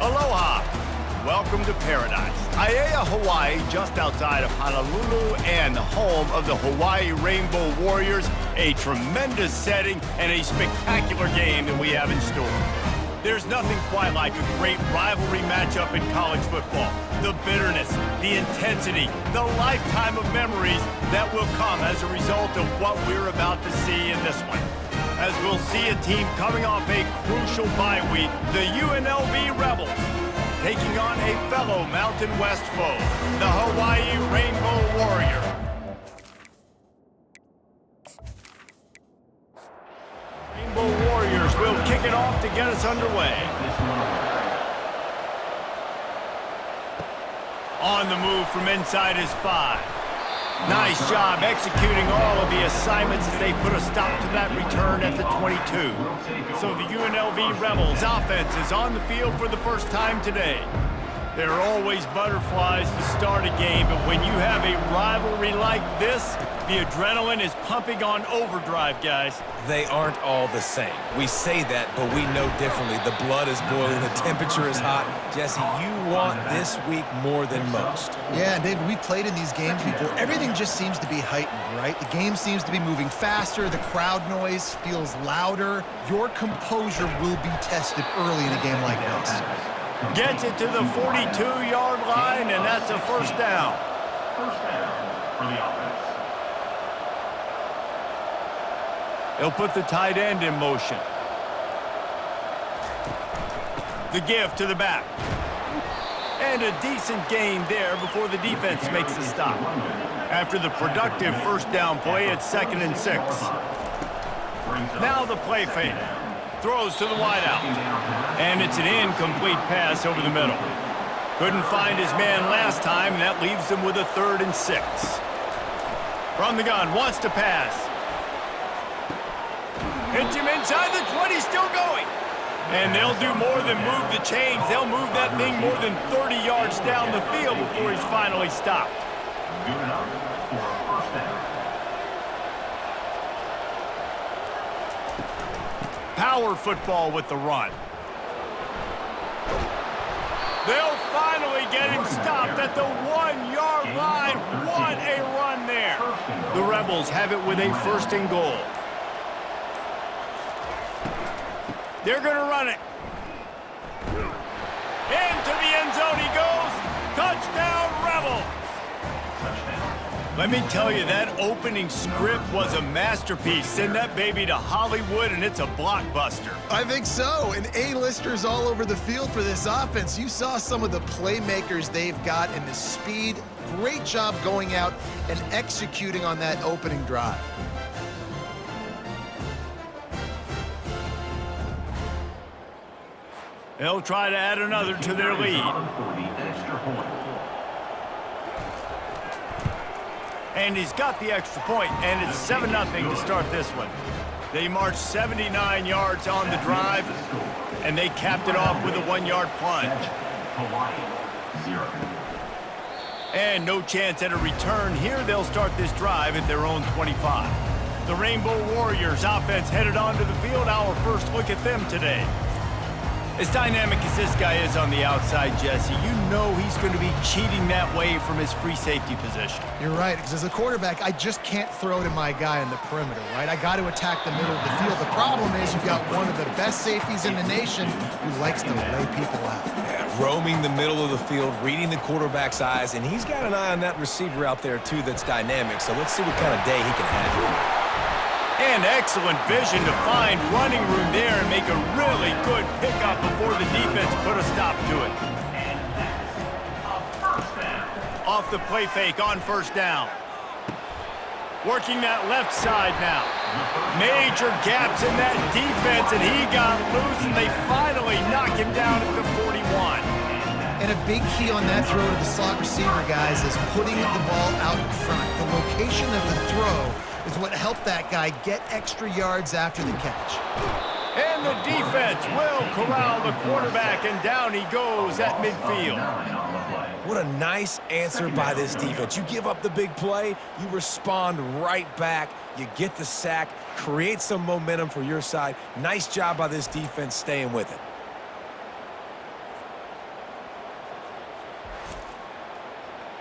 Aloha! Welcome to paradise. Aiea, Hawaii, just outside of Honolulu and the home of the Hawaii Rainbow Warriors. A tremendous setting and a spectacular game that we have in store. There's nothing quite like a great rivalry matchup in college football. The bitterness, the intensity, the lifetime of memories that will come as a result of what we're about to see in this one. As we'll see a team coming off a crucial bye week, the UNLV Rebels, taking on a fellow Mountain West foe, the Hawaii Rainbow Warrior. Rainbow Warriors will kick it off to get us underway. On the move from inside his 5. Nice job executing all of the assignments as they put a stop to that return at the 22. So the UNLV Rebels offense is on the field for the first time today. There are always butterflies to start a game, but when you have a rivalry like this, the adrenaline is pumping on overdrive, guys. They aren't all the same. We say that, but we know differently. The blood is boiling, the temperature is hot. Jesse, you want this week more than most. Yeah, David, we've played in these games before. Everything just seems to be heightened, right? The game seems to be moving faster. The crowd noise feels louder. Your composure will be tested early in a game like this. Gets it to the 42-yard line, and that's a first down. First down for the offense. He'll put the tight end in motion. The give to the back. And a decent gain there before the defense makes the stop. After the productive first down play, it's 2nd and 6. Now the play fake. Throws to the wideout. And it's an incomplete pass over the middle. Couldn't find his man last time, and that leaves him with a 3rd and 6. From the gun, wants to pass. Hits him inside the 20, still going. And they'll do more than move the chains. They'll move that thing more than 30 yards down the field before he's finally stopped. Good enough for a first down. Power football with the run. They'll finally get him stopped at the 1-yard line. What a run there. The Rebels have it with a 1st and goal. They're going to run it. Into the end zone he goes. Touchdown, Rebels. Let me tell you, that opening script was a masterpiece. Send that baby to Hollywood, and it's a blockbuster. I think so, and A-listers all over the field for this offense. You saw some of the playmakers they've got and the speed. Great job going out and executing on that opening drive. They'll try to add another to their lead. And he's got the extra point, and it's 7-0 to start this one. They marched 79 yards on the drive, and they capped it off with a 1-yard plunge. And no chance at a return. Here they'll start this drive at their own 25. The Rainbow Warriors offense headed onto the field. Our first look at them today. As dynamic as this guy is on the outside, Jesse, you know he's going to be cheating that way from his free safety position. You're right, because as a quarterback, I just can't throw to my guy on the perimeter, right? I got to attack the middle of the field. The problem is you've got one of the best safeties in the nation who likes to lay people out. Yeah, roaming the middle of the field, reading the quarterback's eyes, and he's got an eye on that receiver out there, too, that's dynamic. So let's see what kind of day he can have. And excellent vision to find running room there and make a really good pickup before the defense put a stop to it. Off the play fake on 1st down. Working that left side now. Major gaps in that defense, and he got loose, and they finally knock him down at the 41. And a big key on that throw to the slot receiver, guys, is putting the ball out in front. The location of the throw is what helped that guy get extra yards after the catch. And the defense will corral the quarterback, and down he goes at midfield. What a nice answer by this defense. You give up the big play, you respond right back, you get the sack, create some momentum for your side. Nice job by this defense staying with it.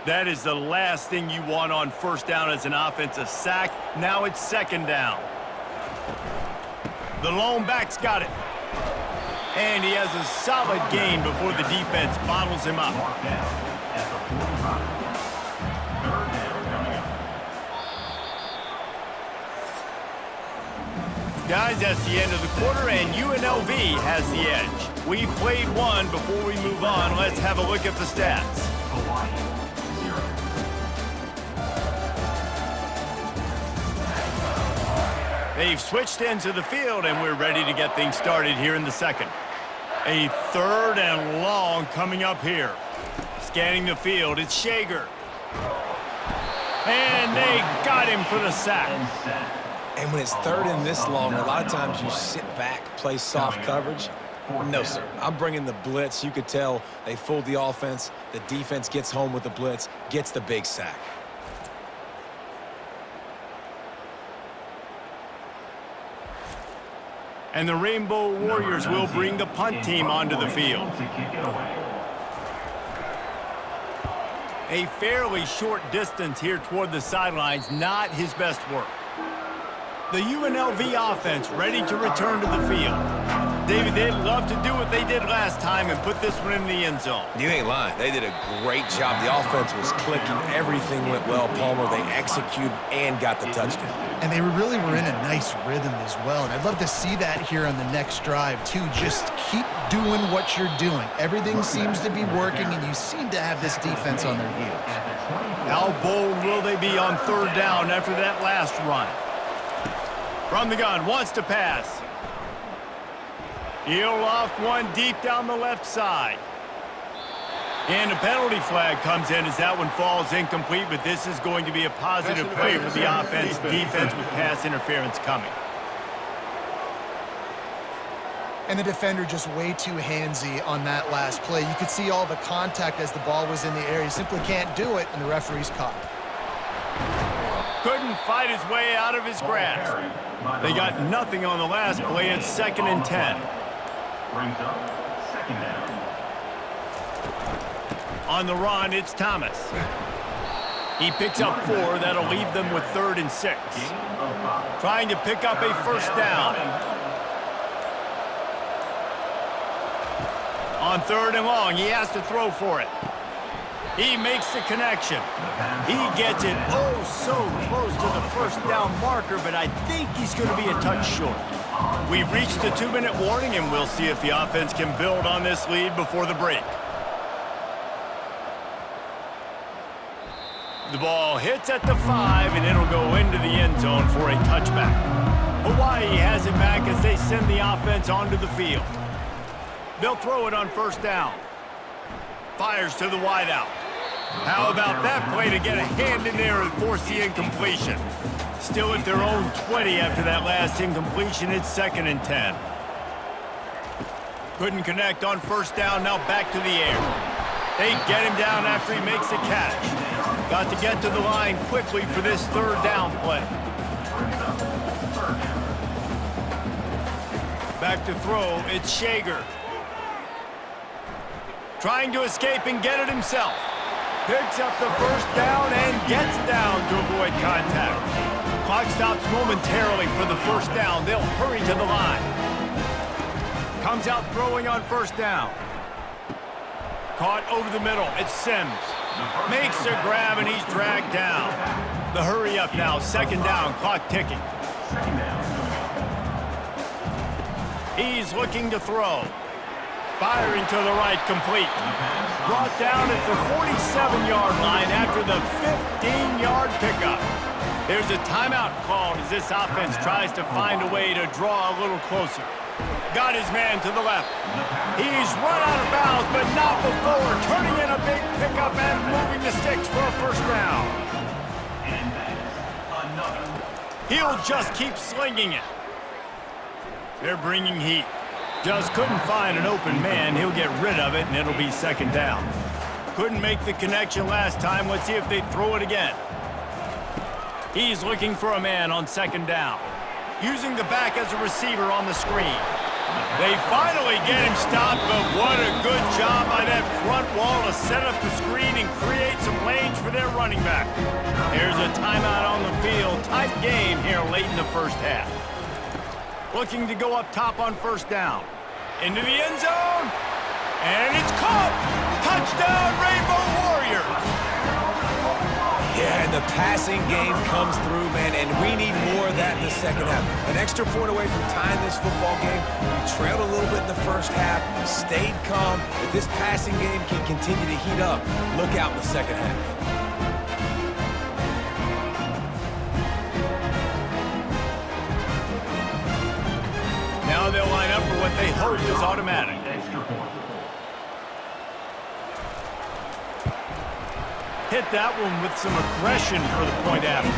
That is the last thing you want on first down as an offensive sack. Now it's second down. The lone back's got it. And he has a solid gain before the defense bottles him up. Mark down at the 45. Third down coming up. Guys, that's the end of the quarter, and UNLV has the edge. We've played one. Before we move on, let's have a look at the stats. Hawaii, 0. They've switched ends of the field, and we're ready to get things started here in the second. A third and long coming up here. Scanning the field, it's Shager. And they got him for the sack. And when it's third and this long, a lot of times you sit back, play soft coverage. No, sir. I'm bringing the blitz. You could tell they fooled the offense. The defense gets home with the blitz, gets the big sack. And the Rainbow Warriors will bring the punt team onto the field. A fairly short distance here toward the sidelines, not his best work. The UNLV offense ready to return to the field. David, they'd love to do what they did last time and put this one in the end zone. You ain't lying. They did a great job. The offense was clicking. Everything went well, Palmer. They executed and got the touchdown. And they really were in a nice rhythm as well. And I'd love to see that here on the next drive, too. Just keep doing what you're doing. Everything seems to be working, and you seem to have this defense on their heels. How bold will they be on third down after that last run? From the gun, wants to pass. He'll loft one deep down the left side. And a penalty flag comes in as that one falls incomplete, but this is going to be a positive play for the offense. Defense with pass interference coming. And the defender just way too handsy on that last play. You could see all the contact as the ball was in the air. He simply can't do it, and the referee's caught it. Couldn't fight his way out of his grasp. They got nothing on the last play. It's 2nd and 10. Brings up second down. On the run, it's Thomas. He picks up 4. That'll leave them with 3rd and 6. Trying to pick up a first down. On 3rd and long, he has to throw for it. He makes the connection. He gets it oh so close to the first down marker, but I think he's going to be a touch short. We've reached the 2-minute warning, and we'll see if the offense can build on this lead before the break. The ball hits at the 5, and it'll go into the end zone for a touchback. Hawaii has it back as they send the offense onto the field. They'll throw it on first down. Fires to the wideout. How about that play to get a hand in there and force the incompletion? Still at their own 20 after that last incompletion. It's 2nd and 10. Couldn't connect on first down. Now back to the air. They get him down after he makes the catch. Got to get to the line quickly for this 3rd down play. Back to throw. It's Shager. Trying to escape and get it himself. Picks up the first down and gets down to avoid contact. Clock stops momentarily for the first down. They'll hurry to the line. Comes out throwing on first down. Caught over the middle. It's Sims. Makes a grab and he's dragged down. The hurry up now. 2nd down. Clock ticking. He's looking to throw. Firing to the right, complete. Brought down at the 47-yard line after the 15-yard pickup. There's a timeout called as this offense tries to find a way to draw a little closer. Got his man to the left. He's run out of bounds, but not before turning in a big pickup and moving the sticks for a first down. And that's another. He'll just keep slinging it. They're bringing heat. Just couldn't find an open man. He'll get rid of it, and it'll be 2nd down. Couldn't make the connection last time. Let's see if they throw it again. He's looking for a man on 2nd down. Using the back as a receiver on the screen. They finally get him stopped, but what a good job by that front wall to set up the screen and create some lanes for their running back. Here's a timeout on the field. Tight game here late in the first half. Looking to go up top on first down. Into the end zone. And it's caught. Touchdown, Rainbow Warriors. Yeah, and the passing game comes through, man, and we need more of that in the second half. An extra point away from tying this football game. We trailed a little bit in the first half, stayed calm. If this passing game can continue to heat up, look out in the second half. Now they'll line up for what they hope is automatic. Hit that one with some aggression for the point after.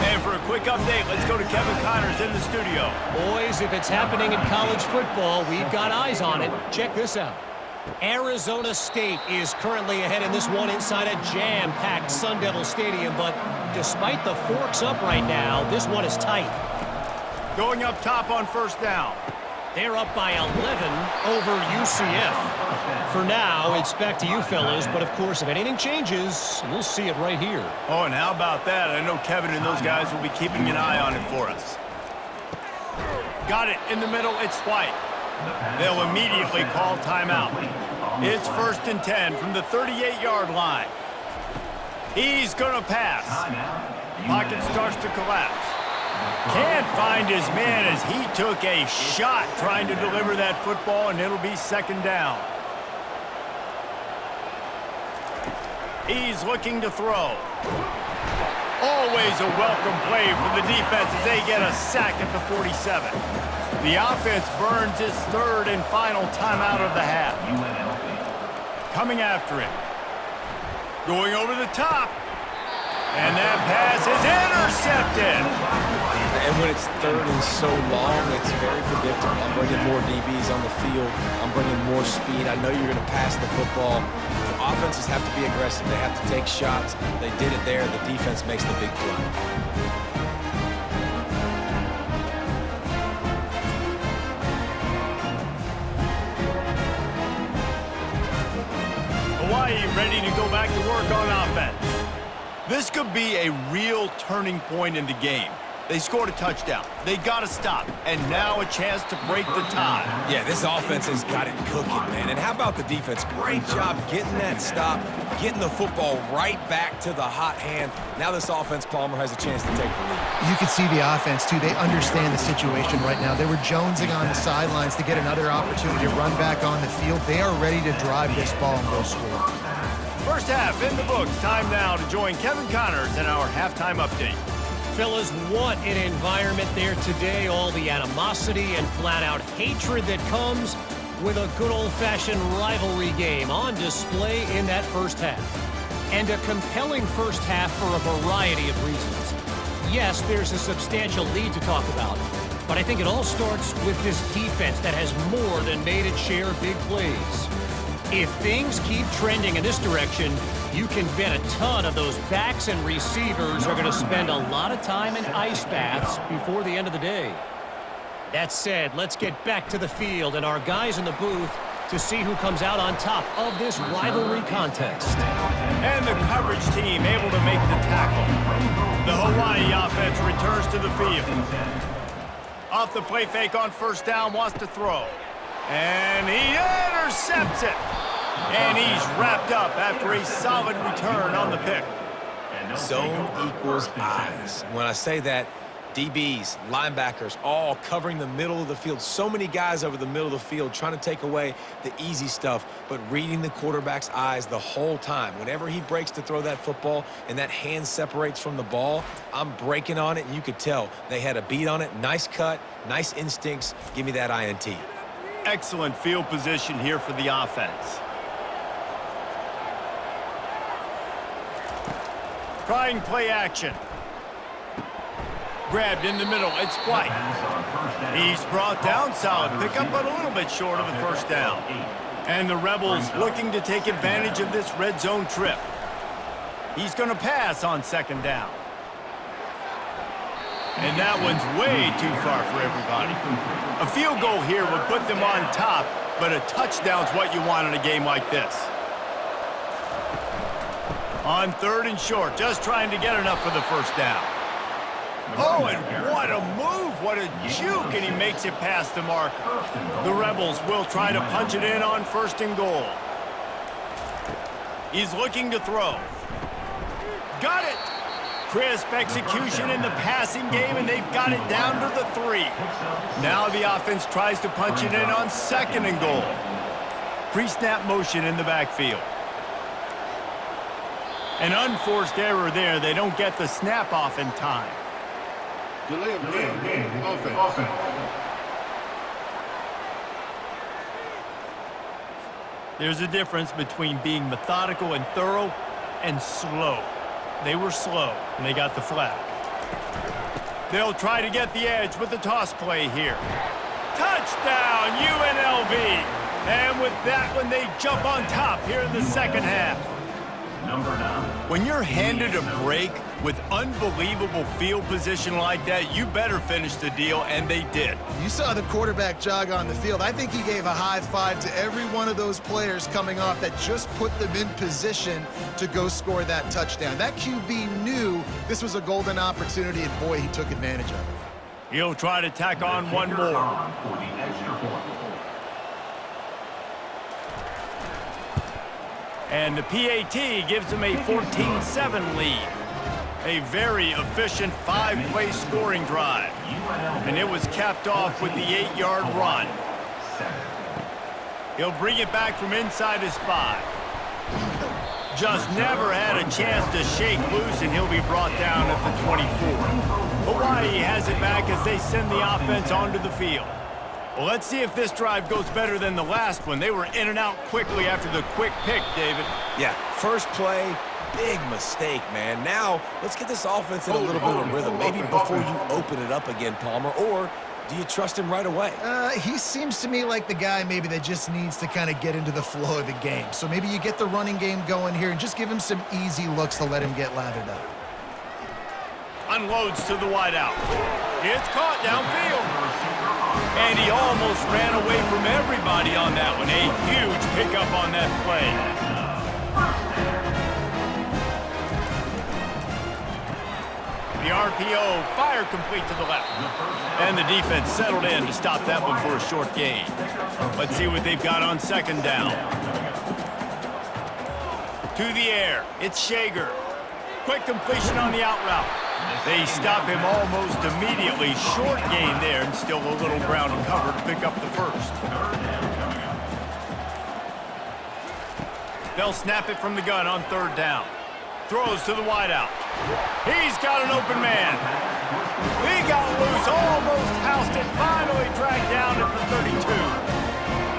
And for a quick update, let's go to Kevin Connors in the studio. Boys, if it's happening in college football, we've got eyes on it. Check this out. Arizona State is currently ahead in this one inside a jam-packed Sun Devil Stadium, but despite the forks up right now, this one is tight. Going up top on first down. They're up by 11 over UCF. For now, it's back to you fellas, but of course, if anything changes, we'll see it right here. Oh, and how about that? I know Kevin and those guys will be keeping an eye on it for us. Got it in the middle, it's White. They'll immediately call timeout. It's 1st and 10 from the 38-yard line. He's gonna pass. Pocket starts to collapse. Can't find his man as he took a shot trying to deliver that football, and it'll be 2nd down. He's looking to throw. Always a welcome play for the defense as they get a sack at the 47. The offense burns its 3rd and final timeout of the half. Coming after him. Going over the top. And that pass is intercepted. And when it's 3rd and so long, it's very predictable. I'm bringing more DBs on the field. I'm bringing more speed. I know you're going to pass the football. The offenses have to be aggressive. They have to take shots. They did it there. The defense makes the big play. Hawaii ready to go back to work on offense. This could be a real turning point in the game. They scored a touchdown. They got to stop. And now a chance to break the tie. Yeah, this offense has got it cooking, man. And how about the defense? Great job getting that stop, getting the football right back to the hot hand. Now this offense, Palmer, has a chance to take the lead. You can see the offense, too. They understand the situation right now. They were jonesing on the sidelines to get another opportunity to run back on the field. They are ready to drive this ball and go score. First half in the books. Time now to join Kevin Connors in our halftime update. Fellas, what an environment there today. All the animosity and flat-out hatred that comes with a good old-fashioned rivalry game on display in that first half. And a compelling first half for a variety of reasons. Yes, there's a substantial lead to talk about, but I think it all starts with this defense that has more than made its share of big plays. If things keep trending in this direction, you can bet a ton of those backs and receivers are going to spend a lot of time in ice baths before the end of the day. That said, let's get back to the field and our guys in the booth to see who comes out on top of this rivalry contest. And the coverage team able to make the tackle. The Hawaii offense returns to the field. Off the play fake on first down, wants to throw. And he intercepts it. And he's wrapped up after a solid return on the pick. Zone equals eyes. When I say that, DBs, linebackers, all covering the middle of the field. So many guys over the middle of the field trying to take away the easy stuff, but reading the quarterback's eyes the whole time. Whenever he breaks to throw that football and that hand separates from the ball, I'm breaking on it, and you could tell they had a beat on it. Nice cut, nice instincts. Give me that INT. Excellent field position here for the offense. Trying play action. Grabbed in the middle, it's White. He's brought down, solid pickup, but a little bit short of the first down. And the Rebels looking to take advantage of this red zone trip. He's going to pass on 2nd down. And that one's way too far for everybody. A field goal here would put them on top, but a touchdown's what you want in a game like this. On 3rd and short, just trying to get enough for the first down. Oh, and what a move, what a juke, and he makes it past the marker. The Rebels will try to punch it in on 1st and goal. He's looking to throw. Got it! Crisp execution in the passing game, and they've got it down to the 3. Now the offense tries to punch it in on 2nd and goal. Pre-snap motion in the backfield. An unforced error there. They don't get the snap off in time. Delay of game. Offense. There's a difference between being methodical and thorough and slow. They were slow, and they got the flag. They'll try to get the edge with the toss play here. Touchdown, UNLV! And with that one, they jump on top here in the 2nd half. Number 9. When you're handed a break with unbelievable field position like that, you better finish the deal, and they did. You saw the quarterback jog on the field. I think he gave a high five to every one of those players coming off that just put them in position to go score that touchdown. That QB knew this was a golden opportunity, and boy, he took advantage of it. He'll try to tack on one more. For the extra point. And the PAT gives them a 14-7 lead. A very efficient 5-play scoring drive. And it was capped off with the 8-yard run. He'll bring it back from inside his 5. Just never had a chance to shake loose, and he'll be brought down at the 24. Hawaii has it back as they send the offense onto the field. Well, let's see if this drive goes better than the last one. They were in and out quickly after the quick pick, David. Yeah, first play, big mistake, man. Now, let's get this offense in a little bit of a rhythm. Maybe before you open it up again, Palmer, or do you trust him right away? He seems to me like the guy maybe that just needs to kind of get into the flow of the game. So maybe you get the running game going here and just give him some easy looks to let him get lathered up. Unloads to the wideout. It's caught downfield. And he almost ran away from everybody on that one. A huge pickup on that play. The RPO, fire complete to the left. And the defense settled in to stop that one for a short gain. Let's see what they've got on 2nd down. To the air, it's Shager. Quick completion on the out route. They stop him almost immediately. Short gain there, and still a little ground to cover to pick up the first. They'll snap it from the gun on 3rd down. Throws to the wideout. He's got an open man. He got loose, almost housed it, finally dragged down at the 32.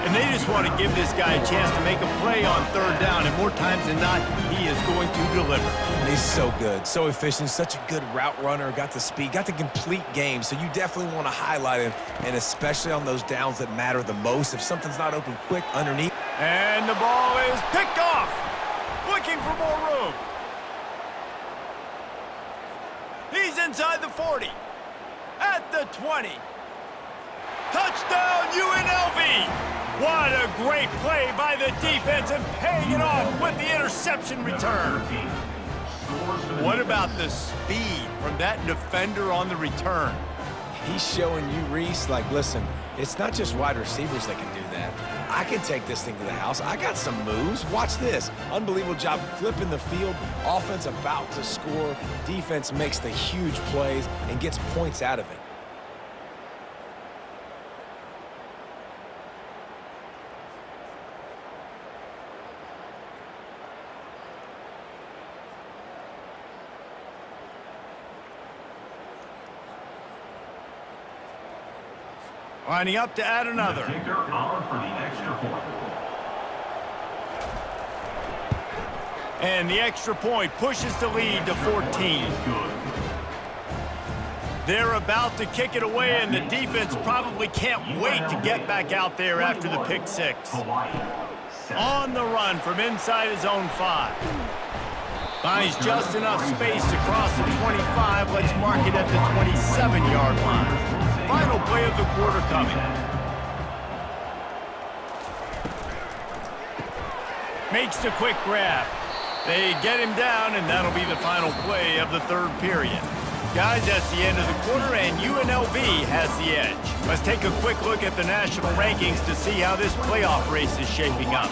And they just want to give this guy a chance to make a play on 3rd down, and more times than not, he is going to deliver. He's so good, so efficient, such a good route runner, got the speed, got the complete game, so you definitely want to highlight him, and especially on those downs that matter the most. If something's not open quick underneath. And the ball is picked off. Looking for more room. He's inside the 40. At the 20. Touchdown, UNLV! What a great play by the defense, and paying it off with the interception return. What about the speed from that defender on the return? He's showing you, Reese, like, listen, it's not just wide receivers that can do that. I can take this thing to the house. I got some moves. Watch this. Unbelievable job flipping the field. Offense about to score. Defense makes the huge plays and gets points out of it. Lining up to add another. Kicker on for the extra point. And the extra point pushes the lead to 14. They're about to kick it away, and the defense probably can't wait to get back out there after the pick 6. On the run from inside his own 5. Finds just enough space to cross the 25. Let's mark it at the 27-yard line. Final play of the quarter coming. Makes the quick grab. They get him down, and that'll be the final play of the third period. Guys, that's the end of the quarter, and UNLV has the edge. Let's take a quick look at the national rankings to see how this playoff race is shaping up.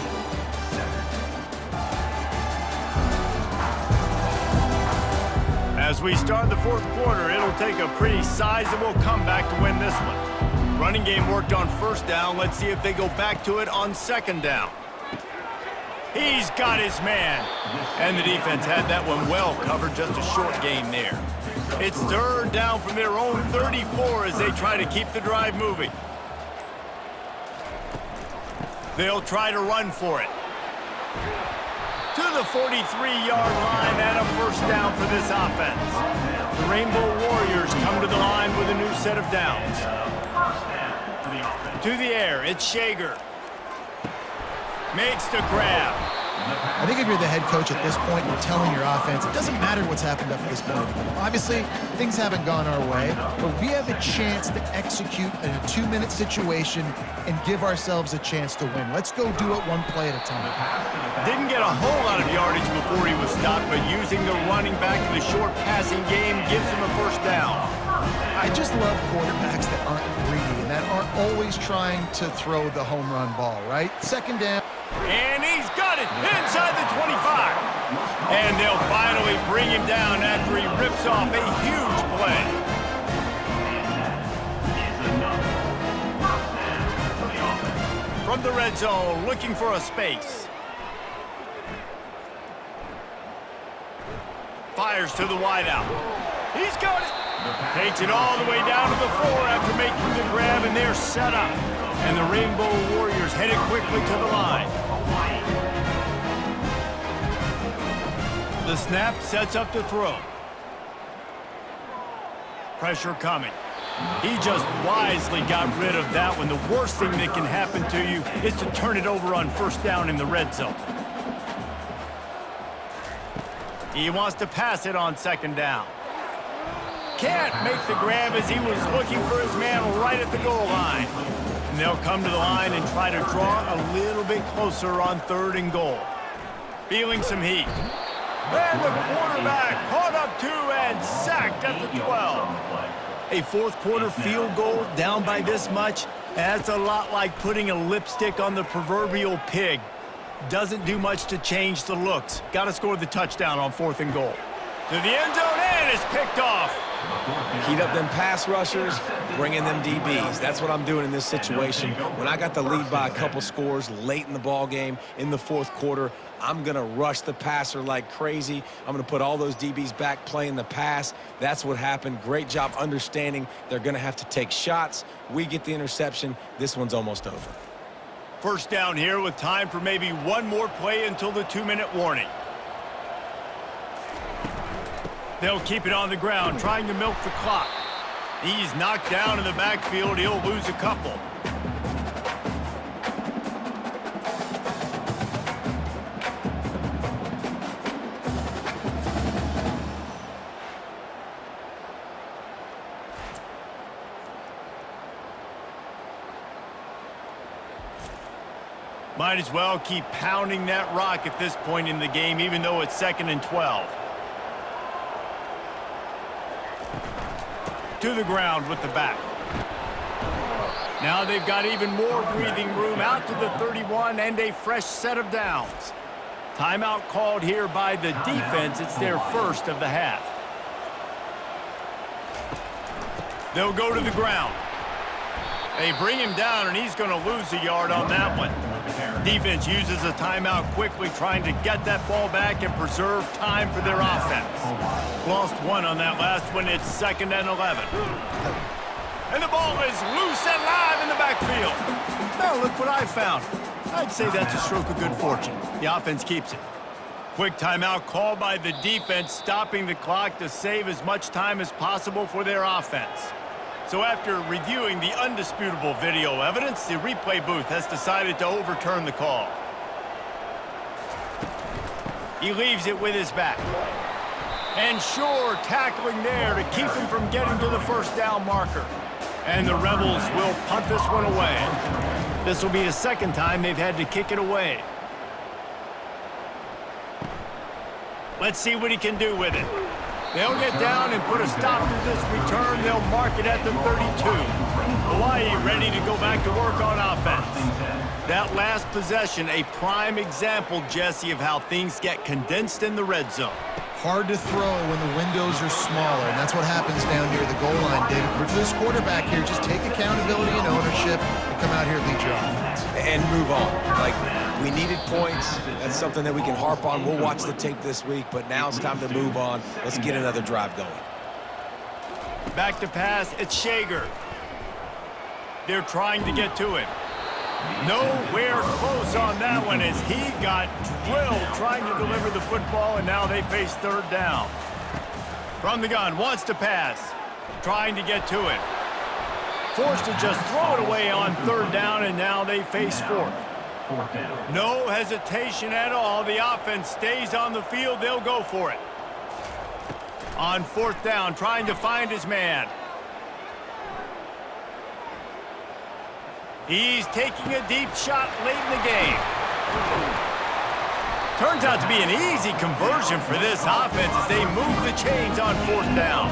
As we start the fourth quarter, it'll take a pretty sizable comeback to win this one. Running game worked on first down. Let's see if they go back to it on second down. He's got his man. And the defense had that one well covered, just a short gain there. It's third down from their own 34 as they try to keep the drive moving. They'll try to run for it. To the 43-yard line and a first down for this offense. The Rainbow Warriors come to the line with a new set of downs. To the air, it's Shager. Makes the grab. I think if you're the head coach at this point, you're telling your offense, it doesn't matter what's happened up to this point. Obviously, things haven't gone our way, but we have a chance to execute in a 2-minute situation and give ourselves a chance to win. Let's go do it one play at a time. Didn't get a whole lot of yardage before he was stopped, but using the running back in the short passing game gives him a first down. I just love quarterbacks that aren't greedy and that aren't always trying to throw the home run ball, right? Second down. And he's got it inside the 25. And they'll finally bring him down after he rips off a huge play. From the red zone, looking for a space. Fires to the wideout. He's got it. Takes it all the way down to the 4 after making the grab, and they're set up. And the Rainbow Warriors headed quickly to the line. The snap sets up the throw. Pressure coming. He just wisely got rid of that one. The worst thing that can happen to you is to turn it over on first down in the red zone. He wants to pass it on second down. Can't make the grab as he was looking for his man right at the goal line. And they'll come to the line and try to draw a little bit closer on third and goal. Feeling some heat. And the quarterback caught up 2 and sacked at the 12. A fourth quarter field goal down by this much, that's a lot like putting a lipstick on the proverbial pig. Doesn't do much to change the looks. Got to score the touchdown on 4th and goal. To the end zone, and it's picked off. Heat up them pass rushers, bring in them DBs. That's what I'm doing in this situation. When I got the lead by a couple scores late in the ball game in the fourth quarter, I'm going to rush the passer like crazy. I'm going to put all those DBs back playing the pass. That's what happened. Great job understanding they're going to have to take shots. We get the interception. This one's almost over. First down here with time for maybe one more play until the 2-minute warning. They'll keep it on the ground, trying to milk the clock. He's knocked down in the backfield. He'll lose a couple. Might as well keep pounding that rock at this point in the game, even though it's 2nd and 12. To the ground with the back. Now they've got even more breathing room out to the 31 and a fresh set of downs. Timeout called here by the defense. It's their first of the half. They'll go to the ground. They bring him down, and he's going to lose a yard on that one. Defense uses a timeout quickly, trying to get that ball back and preserve time for their offense. Lost one on that last one. It's 2nd and 11. And the ball is loose and live in the backfield. Now look what I found. I'd say that's a stroke of good fortune. The offense keeps it. Quick timeout called by the defense, stopping the clock to save as much time as possible for their offense. So after reviewing the undisputable video evidence, the replay booth has decided to overturn the call. He leaves it with his back. And sure, tackling there to keep him from getting to the first down marker. And the Rebels will punt this one away. This will be the second time they've had to kick it away. Let's see what he can do with it. They'll get down and put a stop to this return. They'll mark it at the 32. Hawaii ready to go back to work on offense. That last possession, a prime example, Jesse, of how things get condensed in the red zone. Hard to throw when the windows are smaller, and that's what happens down near the goal line, David. But for this quarterback here, just take accountability and ownership and come out here and lead your offense. And move on. Like, we needed points. That's something that we can harp on. We'll watch the tape this week, but now it's time to move on. Let's get another drive going. Back to pass, it's Shager. They're trying to get to him. Nowhere close on that one as he got drilled trying to deliver the football, and now they face third down. From the gun, wants to pass, trying to get to it. Forced to just throw it away on third down, and now they face fourth. No hesitation at all. The offense stays on the field. They'll go for it. On fourth down, trying to find his man. He's taking a deep shot late in the game. Turns out to be an easy conversion for this offense as they move the chains on fourth down.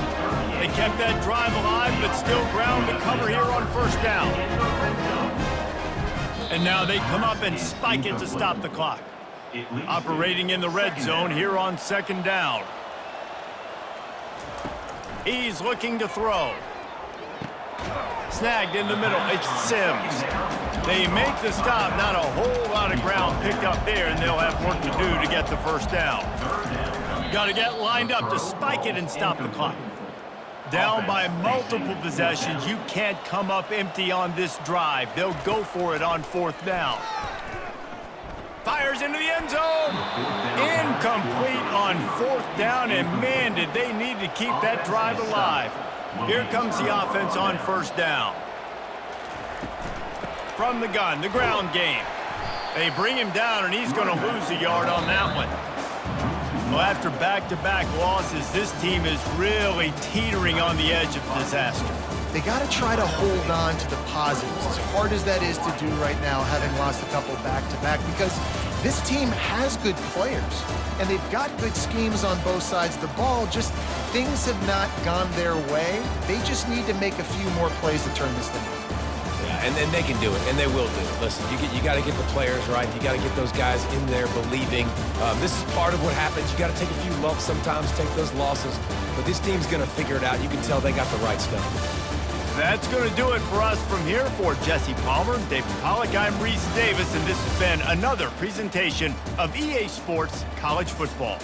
They kept that drive alive, but still ground to cover here on first down. And now they come up and spike it to stop the clock. Operating in the red zone here on second down. He's looking to throw. Snagged in the middle, it's Sims. They make the stop, not a whole lot of ground picked up there, and they'll have work to do to get the first down. Got to get lined up to spike it and stop the clock. Down by multiple possessions, you can't come up empty on this drive. They'll go for it on fourth down. Fires into the end zone. Incomplete on fourth down, and man, did they need to keep that drive alive. Here comes the offense on first down. From the gun, the ground game. They bring him down, and he's going to lose a yard on that one. Well, after back-to-back losses, this team is really teetering on the edge of disaster. They got to try to hold on to the positives, as hard as that is to do right now, having lost a couple back-to-back, because this team has good players, and they've got good schemes on both sides of the ball, just things have not gone their way. They just need to make a few more plays to turn this thing around. Yeah, and they can do it, and they will do it. Listen, you got to get the players right. You got to get those guys in there believing. This is part of what happens. You got to take a few lumps sometimes, take those losses, but this team's going to figure it out. You can tell they got the right stuff. That's going to do it for us from here. For Jesse Palmer, David Pollack, I'm Reese Davis, and this has been another presentation of EA Sports College Football.